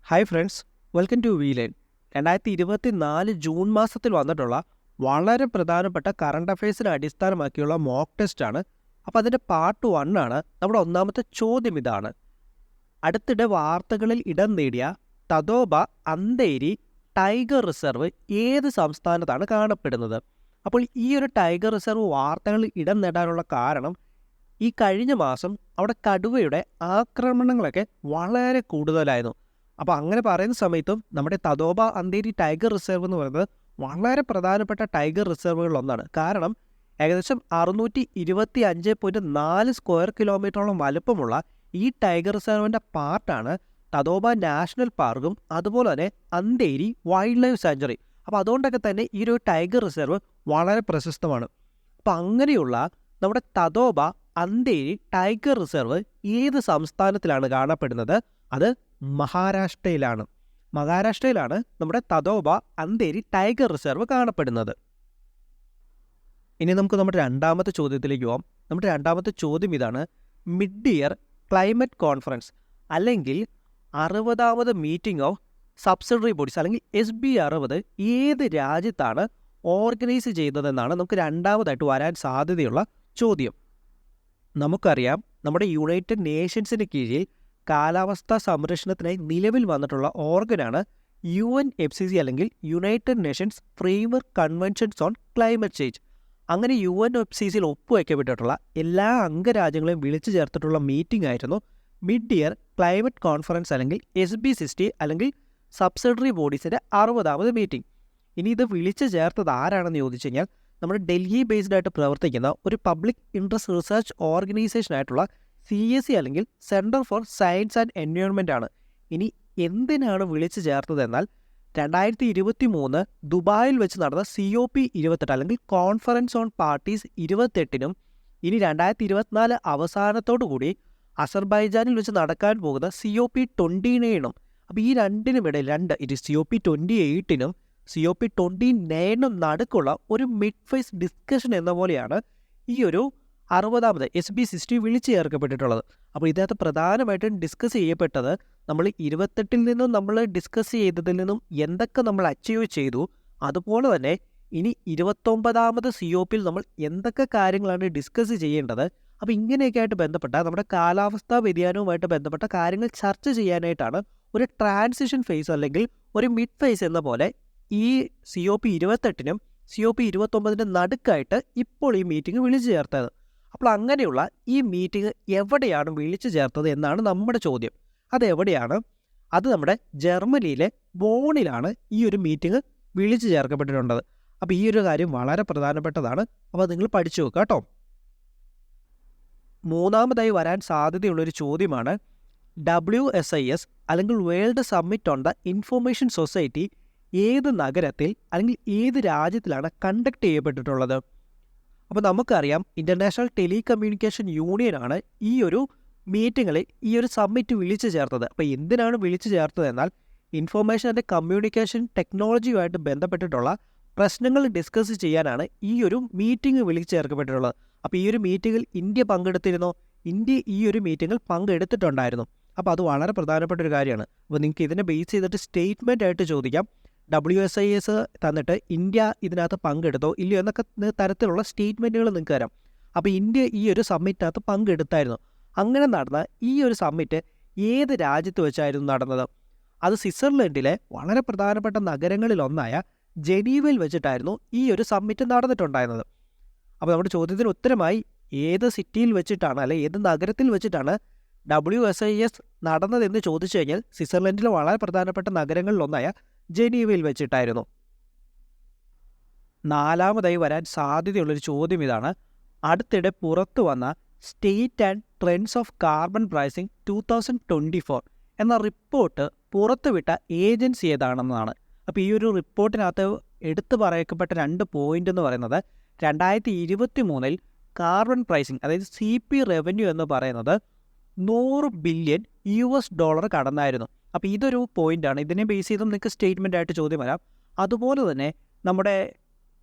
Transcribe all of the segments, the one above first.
Hi friends, welcome to Wheeline. 2024 June മാസത്തിൽ വന്നിട്ടുള്ള വളരെ പ്രധാനപ്പെട്ട കറണ്ട് അഫയേഴ്സിനെ അടിസ്ഥാനമാക്കിയുള്ള മോക്ക് ടെസ്റ്റാണ്. അപ്പോൾ അതിൻ്റെ പാർട്ട് 1 ആണ്. നമ്മുടെ ഒന്നാമത്തെ ചോദ്യം ഇതാണ്: അടുത്തിടെ വാർത്തകളിൽ ഇടം നേടിയ തദോബ അന്തേരി ടൈഗർ റിസർവ് ഏത് സംസ്ഥാനത്താണ് കാണപ്പെടുന്നത്? അപ്പോൾ ഈ ഒരു ടൈഗർ റിസർവ് വാർത്തകളിൽ ഇടം നേടാനുള്ള കാരണം ഈ കഴിഞ്ഞ മാസം അവിടെ കടുവയുടെ ആക്രമണങ്ങളൊക്കെ വളരെ കൂടുതലായിരുന്നു. അപ്പോൾ അങ്ങനെ പറയുന്ന സമയത്തും നമ്മുടെ തദോബ അന്തേരി ടൈഗർ റിസർവ് എന്ന് പറയുന്നത് വളരെ പ്രധാനപ്പെട്ട ടൈഗർ റിസർവുകളിലൊന്നാണ്. കാരണം ഏകദേശം 625.4 സ്ക്വയർ കിലോമീറ്ററോളം വലുപ്പമുള്ള ഈ ടൈഗർ റിസർവിൻ്റെ പാർട്ടാണ് തദോബ നാഷണൽ പാർക്കും അതുപോലെ തന്നെ അന്തേരി വൈൽഡ് ലൈഫ് സാഞ്ചുറി. അപ്പോൾ അതുകൊണ്ടൊക്കെ തന്നെ ഈ ഒരു ടൈഗർ റിസർവ് വളരെ പ്രശസ്തമാണ്. അപ്പം അങ്ങനെയുള്ള നമ്മുടെ തദോബ അന്തേരി ടൈഗർ റിസർവ് ഏത് സംസ്ഥാനത്തിലാണ് കാണപ്പെടുന്നത്? അത് മഹാരാഷ്ട്രയിലാണ്. മഹാരാഷ്ട്രയിലാണ് നമ്മുടെ തദോബ അന്തേരി ടൈഗർ റിസർവ് കാണപ്പെടുന്നത്. ഇനി നമുക്ക് നമ്മുടെ രണ്ടാമത്തെ ചോദ്യത്തിലേക്ക് പോകാം. നമ്മുടെ രണ്ടാമത്തെ ചോദ്യം ഇതാണ്: മിഡ് ഇയർ ക്ലൈമറ്റ് കോൺഫറൻസ് അല്ലെങ്കിൽ 60ാമത് മീറ്റിംഗ് ഓഫ് സബ്സിഡറി ബോഡീസ് അല്ലെങ്കിൽ SB60 ഏത് രാജ്യത്താണ് ഓർഗനൈസ് ചെയ്തതെന്നാണ് നമുക്ക് രണ്ടാമതായിട്ട് വരാൻ സാധ്യതയുള്ള ചോദ്യം. നമുക്കറിയാം, നമ്മുടെ യുണൈറ്റഡ് നേഷൻസിന് കീഴിൽ കാലാവസ്ഥാ സംരക്ഷണത്തിനായി നിലവിൽ വന്നിട്ടുള്ള ഓർഗനാണ് UNFCCC അല്ലെങ്കിൽ United Nations framework conventions on climate change. അങ്ങനെ UNFCCCയിൽ ഒപ്പുവയ്ക്കപ്പെട്ടിട്ടുള്ള എല്ലാ അംഗരാജ്യങ്ങളെയും വിളിച്ചു ചേർത്തിട്ടുള്ള മീറ്റിംഗ് ആയിരുന്നു മിഡ് ഇയർ ക്ലൈമറ്റ് കോൺഫറൻസ് അല്ലെങ്കിൽ SB60 അല്ലെങ്കിൽ സബ്സിഡറി ബോഡീസിൻ്റെ 60ാമത് മീറ്റിംഗ്. ഇനി ഇത് വിളിച്ചു ചേർത്തത് ആരാണെന്ന് ചോദിച്ചു കഴിഞ്ഞാൽ നമ്മുടെ ഡൽഹി ബേസ്ഡ് ആയിട്ട് പ്രവർത്തിക്കുന്ന ഒരു പബ്ലിക് ഇൻട്രസ്റ്റ് റിസർച്ച് ഓർഗനൈസേഷനായിട്ടുള്ള CSE അല്ലെങ്കിൽ centre for science and environment ആണ്. ഇനി എന്തിനാണ് വിളിച്ചു ചേർത്തതെന്നാൽ 2023 ദുബായിൽ വെച്ച് നടന്ന COP28 അല്ലെങ്കിൽ കോൺഫറൻസ് ഓൺ പാർട്ടീസ് 28നും ഇനി 2024 അവസാനത്തോടുകൂടി അസർബൈജാനിൽ വെച്ച് നടക്കാൻ പോകുന്ന COP29നും, അപ്പോൾ ഈ രണ്ടിനുമിടയിൽ COP28നും COP29നും നടുക്കുള്ള ഒരു മിഡ് ഫേസ് ഡിസ്കഷൻ എന്ന പോലെയാണ് ഈ ഒരു 60ാമത് SB60 വിളിച്ചു ചേർക്കപ്പെട്ടിട്ടുള്ളത്. അപ്പോൾ ഇതിനകത്ത് പ്രധാനമായിട്ടും ഡിസ്കസ് ചെയ്യപ്പെട്ടത് നമ്മൾ 28ൽ നിന്നും നമ്മൾ ഡിസ്കസ് ചെയ്തതിൽ നിന്നും എന്തൊക്കെ നമ്മൾ അച്ചീവ് ചെയ്തു, അതുപോലെ തന്നെ ഇനി 29ാമത് COPയിൽ നമ്മൾ എന്തൊക്കെ കാര്യങ്ങളാണ് ഡിസ്കസ് ചെയ്യേണ്ടത്. അപ്പോൾ ഇങ്ങനെയൊക്കെ ആയിട്ട് ബന്ധപ്പെട്ട നമ്മുടെ കാലാവസ്ഥാ വ്യതിയാനവുമായിട്ട് ബന്ധപ്പെട്ട കാര്യങ്ങൾ ചർച്ച ചെയ്യാനായിട്ടാണ് ഒരു ട്രാൻസിഷൻ ഫേസ് അല്ലെങ്കിൽ ഒരു മിഡ് ഫേസ് എന്ന പോലെ ഈ COP28നും COP29നും നടുക്കായിട്ട് ഇപ്പോൾ ഈ മീറ്റിംഗ് വിളിച്ചു ചേർത്തത്. അപ്പോൾ അങ്ങനെയുള്ള ഈ മീറ്റിംഗ് എവിടെയാണ് വിളിച്ചു ചേർത്തത് എന്നാണ് നമ്മുടെ ചോദ്യം. അതെവിടെയാണ്? അത് നമ്മുടെ ജർമ്മനിയിലെ ബോണിലാണ് ഈ ഒരു മീറ്റിംഗ് വിളിച്ചു ചേർക്കപ്പെട്ടിട്ടുള്ളത്. അപ്പോൾ ഈ ഒരു കാര്യം വളരെ പ്രധാനപ്പെട്ടതാണ്. അപ്പോൾ നിങ്ങൾ പഠിച്ചു വെക്കുക കേട്ടോ. മൂന്നാമതായി വരാൻ സാധ്യതയുള്ളൊരു ചോദ്യമാണ്: WSIS അല്ലെങ്കിൽ world summit on the information society ഏത് നഗരത്തിൽ അല്ലെങ്കിൽ ഏത് രാജ്യത്തിലാണ് കണ്ടക്ട് ചെയ്യപ്പെട്ടിട്ടുള്ളത്? അപ്പോൾ നമുക്കറിയാം, ഇൻ്റർനാഷണൽ ടെലികമ്മ്യൂണിക്കേഷൻ യൂണിയനാണ് ഈ ഒരു മീറ്റിങ്ങിൽ ഈ ഒരു സമ്മിറ്റ് വിളിച്ചു ചേർത്തത്. അപ്പോൾ എന്തിനാണ് വിളിച്ചു ചേർത്തത് എന്നാൽ ഇൻഫർമേഷൻ ആൻഡ് കമ്മ്യൂണിക്കേഷൻ ടെക്നോളജിയുമായിട്ട് ബന്ധപ്പെട്ടിട്ടുള്ള പ്രശ്നങ്ങൾ ഡിസ്കസ് ചെയ്യാനാണ് ഈ ഒരു മീറ്റിംഗ് വിളിച്ചു ചേർക്കപ്പെട്ടിട്ടുള്ളത്. അപ്പോൾ ഈ ഒരു മീറ്റിങ്ങിൽ ഇന്ത്യ പങ്കെടുത്തിരുന്നോ? ഇന്ത്യ ഈ ഒരു മീറ്റിങ്ങിൽ പങ്കെടുത്തിട്ടുണ്ടായിരുന്നു. അപ്പോൾ അത് വളരെ പ്രധാനപ്പെട്ട ഒരു കാര്യമാണ്. അപ്പോൾ നിങ്ങൾക്ക് ഇതിനെ ബേസ് ചെയ്തിട്ട് സ്റ്റേറ്റ്മെൻ്റ് ആയിട്ട് ചോദിക്കാം. WSIS തന്നിട്ട് ഇന്ത്യ ഇതിനകത്ത് പങ്കെടുത്തോ ഇല്ലയോ എന്നൊക്കെ തരത്തിലുള്ള സ്റ്റേറ്റ്മെൻറ്റുകൾ നിങ്ങൾക്ക് തരാം. അപ്പോൾ ഇന്ത്യ ഈ ഒരു സമ്മിറ്റിനകത്ത് പങ്കെടുത്തായിരുന്നു. അങ്ങനെ നടന്ന ഈ ഒരു സമ്മിറ്റ് ഏത് രാജ്യത്ത് വെച്ചായിരുന്നു നടന്നത്? അത് സ്വിറ്റ്സർലൻഡിലെ വളരെ പ്രധാനപ്പെട്ട നഗരങ്ങളിലൊന്നായ ജനീവയിൽ വെച്ചിട്ടായിരുന്നു ഈ ഒരു സമ്മിറ്റ് നടന്നിട്ടുണ്ടായിരുന്നത്. അപ്പോൾ നമ്മുടെ ചോദ്യത്തിന് ഉത്തരമായി ഏത് സിറ്റിയിൽ വെച്ചിട്ടാണ് അല്ലെ ഏത് നഗരത്തിൽ വെച്ചിട്ടാണ് WSIS നടന്നതെന്ന് ചോദിച്ചു കഴിഞ്ഞാൽ സ്വിറ്റ്സർലൻഡിലെ വളരെ പ്രധാനപ്പെട്ട നഗരങ്ങളിലൊന്നായ ജനീവയിൽ വെച്ചിട്ടായിരുന്നു. നാലാമതായി വരാൻ സാധ്യതയുള്ളൊരു ചോദ്യം ഇതാണ്: അടുത്തിടെ പുറത്തു വന്ന state and trends of carbon pricing 2024 എന്ന റിപ്പോർട്ട് പുറത്തുവിട്ട ഏജൻസി ഏതാണെന്നാണ്. അപ്പോൾ ഈ ഒരു റിപ്പോർട്ടിനകത്ത് എടുത്തു പറയപ്പെട്ട 2 പോയിന്റ് എന്ന് പറയുന്നത് 2023 കാർബൺ പ്രൈസിംഗ് അതായത് CP റവന്യൂ എന്ന് പറയുന്നത് $100 ബില്യൺ കടന്നായിരുന്നു. അപ്പോൾ ഇതൊരു പോയിൻ്റാണ്. ഇതിനെ ബേസ് ചെയ്തും നിങ്ങൾക്ക് സ്റ്റേറ്റ്മെൻ്റ് ആയിട്ട് ചോദ്യം വരാം. അതുപോലെ തന്നെ നമ്മുടെ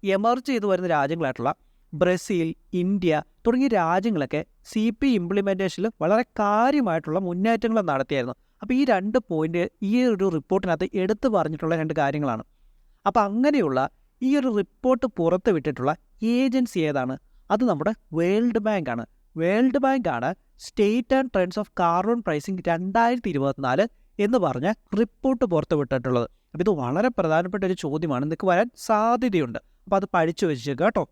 എമർജ് ചെയ്തു വരുന്ന രാജ്യങ്ങളായിട്ടുള്ള ബ്രസീൽ, ഇന്ത്യ തുടങ്ങിയ രാജ്യങ്ങളൊക്കെ CP ഇംപ്ലിമെൻറ്റേഷനിൽ വളരെ കാര്യമായിട്ടുള്ള മുന്നേറ്റങ്ങൾ നടത്തിയായിരുന്നു. അപ്പോൾ ഈ 2 പോയിന്റ് ഈ ഒരു റിപ്പോർട്ടിനകത്ത് എടുത്തു പറഞ്ഞിട്ടുള്ള 2 കാര്യങ്ങളാണ്. അപ്പോൾ അങ്ങനെയുള്ള ഈ ഒരു റിപ്പോർട്ട് പുറത്ത് വിട്ടിട്ടുള്ള ഏജൻസി ഏതാണ്? അത് നമ്മുടെ വേൾഡ് ബാങ്ക് ആണ്. വേൾഡ് ബാങ്ക് ആണ് state and trends of carbon pricing 2024 എന്ന് പറഞ്ഞ റിപ്പോർട്ട് പുറത്ത് വിട്ടിട്ടുള്ളത്. അപ്പോൾ ഇത് വളരെ പ്രധാനപ്പെട്ട ഒരു ചോദ്യമാണ്, നിങ്ങൾക്ക് വരാൻ സാധ്യതയുണ്ട്. അപ്പോൾ അത് പഠിച്ചു വെച്ചേക്കുക കേട്ടോ.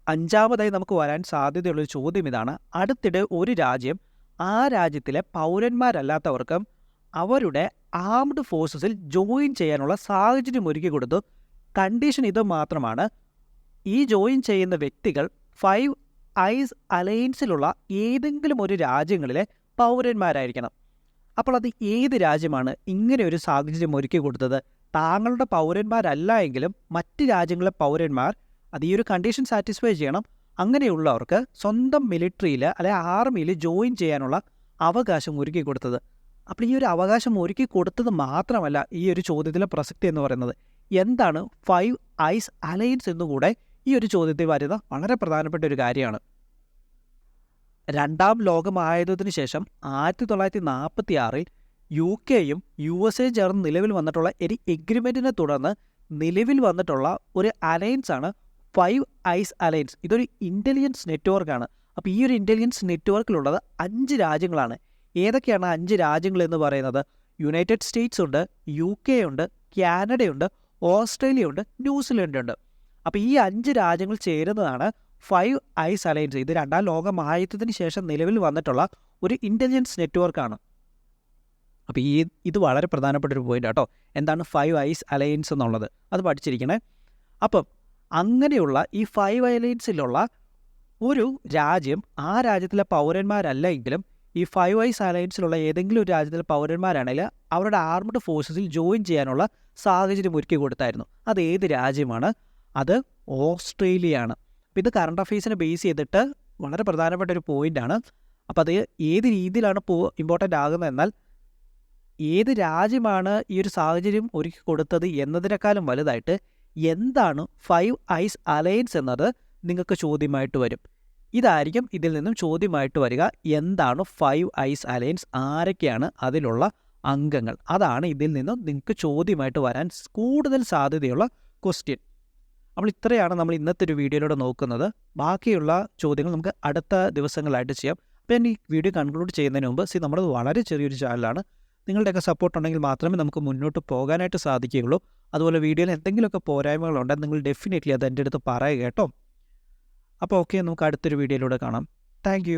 5-ാമതായി നമുക്ക് വരാൻ സാധ്യതയുള്ളൊരു ചോദ്യം ഇതാണ്. അടുത്തിടെ ഒരു രാജ്യം ആ രാജ്യത്തിലെ പൗരന്മാരല്ലാത്തവർക്കും അവരുടെ ആംഡ് ഫോഴ്സസിൽ ജോയിൻ ചെയ്യാനുള്ള സാഹചര്യം ഒരുക്കി കൊടുത്തു. കണ്ടീഷൻ ഇത് മാത്രമാണ്, ഈ ജോയിൻ ചെയ്യുന്ന വ്യക്തികൾ 5 ഐസ് അലയൻസിലുള്ള ഏതെങ്കിലും ഒരു രാജ്യങ്ങളിലെ പൗരന്മാരായിരിക്കണം. അപ്പോൾ അത് ഏത് രാജ്യമാണ് ഇങ്ങനെ ഒരു സാഹചര്യം ഒരുക്കി കൊടുത്തത്? താങ്കളുടെ പൗരന്മാരല്ല എങ്കിലും മറ്റ് രാജ്യങ്ങളിലെ പൗരന്മാർ അത് ഈ ഒരു കണ്ടീഷൻ സാറ്റിസ്ഫൈ ചെയ്യണം. അങ്ങനെയുള്ളവർക്ക് സ്വന്തം മിലിറ്ററിയിൽ അല്ലെ ആർമിയിൽ ജോയിൻ ചെയ്യാനുള്ള അവകാശം ഒരുക്കി കൊടുത്തത്. അപ്പോൾ ഈ ഒരു അവകാശം ഒരുക്കി കൊടുത്തത് മാത്രമല്ല ഈ ഒരു ചോദ്യത്തിലെ പ്രസക്തി എന്ന് പറയുന്നത്. എന്താണ് 5 ഐസ് അലയൻസ് എന്നുകൂടെ ഈ ഒരു ചോദ്യത്തിൽ വരുന്ന വളരെ പ്രധാനപ്പെട്ട ഒരു കാര്യമാണ്. 2-ാം ലോകമഹായുദ്ധത്തിന് ശേഷം 1946-ൽ UK-യും USA-യും ചേർന്ന് നിലവിൽ വന്നിട്ടുള്ള ഒരു എഗ്രിമെൻറ്റിനെ തുടർന്ന് നിലവിൽ വന്നിട്ടുള്ള ഒരു അലയൻസ് ആണ് 5 ഐസ് അലയൻസ്. ഇതൊരു ഇൻ്റലിജൻസ് നെറ്റ്വർക്കാണ്. അപ്പോൾ ഈ ഒരു ഇൻ്റലിജൻസ് നെറ്റ്വർക്കിലുള്ളത് 5 രാജ്യങ്ങളാണ്. ഏതൊക്കെയാണ് 5 രാജ്യങ്ങൾ എന്ന് പറയുന്നത്? യുണൈറ്റഡ് സ്റ്റേറ്റ്സ് ഉണ്ട്, UK ഉണ്ട്, കാനഡയുണ്ട്, ഓസ്ട്രേലിയ ഉണ്ട്, ന്യൂസിലൻഡ് ഉണ്ട്. അപ്പോൾ ഈ 5 രാജ്യങ്ങൾ ചേരുന്നതാണ് 5 ഐസ് അലയൻസ്. ഇത് 2-ാം ലോകമഹായുദ്ധത്തിന് ശേഷം നിലവിൽ വന്നിട്ടുള്ള ഒരു ഇൻ്റലിജൻസ് നെറ്റ്വർക്കാണ്. അപ്പോൾ ഇത് വളരെ പ്രധാനപ്പെട്ട ഒരു പോയിന്റ് കേട്ടോ. എന്താണ് 5 ഐസ് അലയൻസ് എന്നുള്ളത്? അത് പഠിച്ചിരിക്കണേ. അപ്പം അങ്ങനെയുള്ള ഈ 5 അലയൻസിലുള്ള ഒരു രാജ്യം ആ രാജ്യത്തിലെ പൗരന്മാരല്ല എങ്കിലും ഈ 5 ഐസ് അലയൻസിലുള്ള ഏതെങ്കിലും ഒരു രാജ്യത്തിലെ പൗരന്മാരാണെങ്കിൽ അവരുടെ ആർമഡ് ഫോഴ്സസിൽ ജോയിൻ ചെയ്യാനുള്ള സാഹചര്യം ഒരുക്കി കൊടുത്തായിരുന്നു. അത് ഏത് രാജ്യമാണ്? അത് ഓസ്ട്രേലിയയാണ്. അപ്പോൾ ഇത് കറണ്ട് അഫെയർസിനെ ബേസ് ചെയ്തിട്ട് വളരെ പ്രധാനപ്പെട്ട ഒരു പോയിൻ്റാണ്. അപ്പോൾ അത് ഏത് രീതിയിലാണ് ഇമ്പോർട്ടൻ്റ് ആകുന്നത് എന്നാൽ ഏത് രാജ്യമാണ് ഈ ഒരു സാഹചര്യം ഒരുക്കി കൊടുത്തത് എന്നതിനേക്കാളും വലുതായിട്ട് എന്താണ് 5 ഐസ് അലയൻസ് എന്നത് നിങ്ങൾക്ക് ചോദ്യമായിട്ട് വരും. ഇതായിരിക്കും ഇതിൽ നിന്നും ചോദ്യമായിട്ട് വരിക. എന്താണ് 5 ഐസ് അലയൻസ്? ആരൊക്കെയാണ് അതിലുള്ള അംഗങ്ങൾ? അതാണ് ഇതിൽ നിന്നും നിങ്ങൾക്ക് ചോദ്യമായിട്ട് വരാൻ കൂടുതൽ സാധ്യതയുള്ള ക്വസ്റ്റ്യൻ. അപ്പോൾ ഇത്രയാണ് നമ്മൾ ഇന്നത്തെ ഒരു വീഡിയോയിലൂടെ നോക്കുന്നത്. ബാക്കിയുള്ള ചോദ്യങ്ങൾ നമുക്ക് അടുത്ത ദിവസങ്ങളായിട്ട് ചെയ്യാം. അപ്പോൾ ഞാൻ ഈ വീഡിയോ കൺക്ലൂഡ് ചെയ്യുന്നതിന് മുമ്പ് നമ്മുടെ വളരെ ചെറിയൊരു ചാനലാണ്. നിങ്ങളുടെയൊക്കെ സപ്പോർട്ട് ഉണ്ടെങ്കിൽ മാത്രമേ നമുക്ക് മുന്നോട്ട് പോകാനായിട്ട് സാധിക്കുകയുള്ളൂ. അതുപോലെ വീഡിയോയിൽ എന്തെങ്കിലുമൊക്കെ പോരായ്മകളുണ്ടെങ്കിൽ നിങ്ങൾ ഡെഫിനറ്റ്ലി അത് എൻ്റെ അടുത്ത് പറയുക കേട്ടോ. അപ്പോൾ ഓക്കെ, നമുക്ക് അടുത്തൊരു വീഡിയോയിലൂടെ കാണാം. താങ്ക്